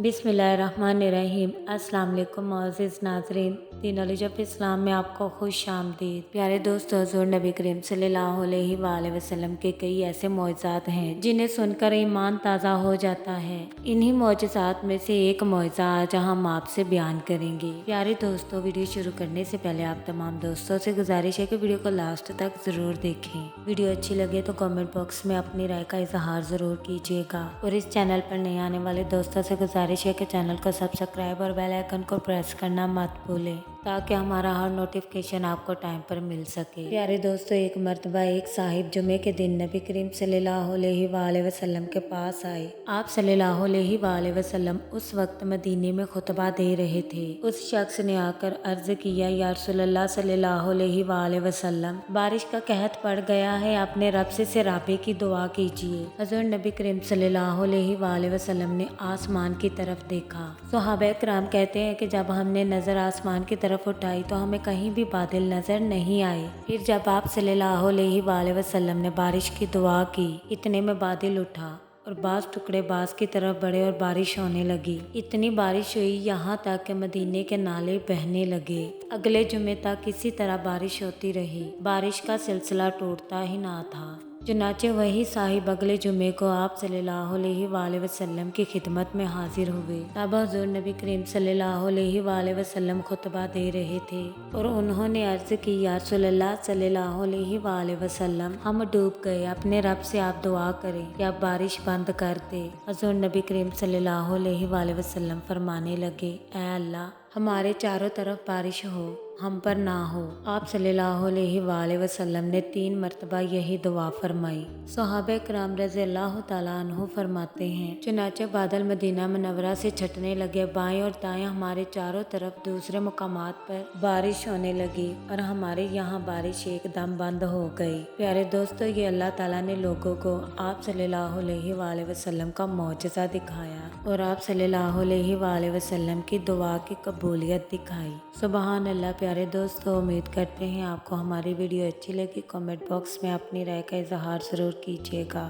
बिस्मिल्लाहिर्रहमानिर्रहीम। अस्सलाम वालेकुम मोअज़्ज़िज़ नाज़रीन, दीन ऑफ इस्लाम में आपको खुश आमदीद। प्यारे दोस्तों, हुज़ूर नबी करीम सल्लल्लाहु अलैहि वसल्लम के कई ऐसे मौज़ात हैं जिन्हें सुनकर ईमान ताज़ा हो जाता है। इन्हीं मौज़ात में से एक मौज़ा आज हम आपसे बयान करेंगे। प्यारे दोस्तों, वीडियो शुरू करने से पहले आप तमाम दोस्तों से गुजारिश है कि वीडियो को लास्ट तक ज़रूर देखें। वीडियो अच्छी लगे तो कमेंट बॉक्स में अपनी राय का इजहार ज़रूर कीजिएगा और इस चैनल पर नए आने वाले दोस्तों से गुजारिश है कि चैनल को सब्सक्राइब और बेल आइकन को प्रेस करना मत भूलें ताकि हमारा हर नोटिफिकेशन आपको टाइम पर मिल सके। प्यारे दोस्तों, एक मर्तबा एक साहिब जुमे के दिन नबी करीम सल्लल्लाहु अलैहि वसल्लम के पास आए। आप सल्लल्लाहु अलैहि वसल्लम उस वक्त मदीने में खुतबा दे रहे थे। उस शख्स ने आकर अर्ज किया, या रसूलल्लाह सल्लल्लाहु अलैहि वसल्लम, बारिश का कहत पड़ गया है, अपने रब से सराबे की दुआ कीजिए। हज़रत नबी करीम सल्लल्लाहु अलैहि वसल्लम ने आसमान की तरफ देखा। सहाबा किराम कहते हैं कि जब हमने नजर आसमान की तरफ उठाई तो हमें कहीं भी बादल नजर नहीं आए। फिर जब आप सल्लल्लाहु अलैहि वसल्लम ने बारिश की दुआ की, इतने में बादल उठा और बाज टुकड़े बाज की तरफ बढ़े और बारिश होने लगी। इतनी बारिश हुई यहाँ तक कि मदीने के नाले बहने लगे। अगले जुमे तक इसी तरह बारिश होती रही। बारिश का सिलसिला टूटता ही ना था। चुनाचे वही साहिब अगले जुमे को आप सल्लल्लाहु अलैहि वसल्लम की खिदमत में हाजिर हुए। तब हुज़ूर नबी करीम सल्लल्लाहु अलैहि वसल्लम खुतबा दे रहे थे और उन्होंने अर्ज की, या रसूलल्लाह सल्लल्लाहु अलैहि वसल्लम, हम डूब गए, अपने रब से आप दुआ करें कि आप बारिश बंद कर दे। हुज़ूर नबी करीम सल्लल्लाहु अलैहि वसल्लम फरमाने लगे, ऐ अल्लाह, हमारे चारों तरफ बारिश हो, हम पर ना हो। आप सल्लल्लाहु अलैहि वसल्लम ने 3 मरतबा यही दुआ फरमाई। सहाबा किराम रज़ियल्लाहु तआला अन्हु फरमाते हैं, चुनाचे बादल मदीना मुनव्वरा से छटने लगे। बाएं और दाएं हमारे चारों तरफ दूसरे मुकामात पर बारिश होने लगी और हमारे यहाँ बारिश एकदम बंद हो गई। प्यारे दोस्तों, ये अल्लाह ताला ने लोगों को आप सल्लल्लाहु अलैहि वसल्लम का मौजज़ा दिखाया और आप सल्लल्लाहु अलैहि वसल्लम की दुआ की कबूलियत दिखाई। सुबहान अल्लाह। प्यारे दोस्तों, उम्मीद करते हैं आपको हमारी वीडियो अच्छी लगी। कमेंट बॉक्स में अपनी राय का इजहार ज़रूर कीजिएगा।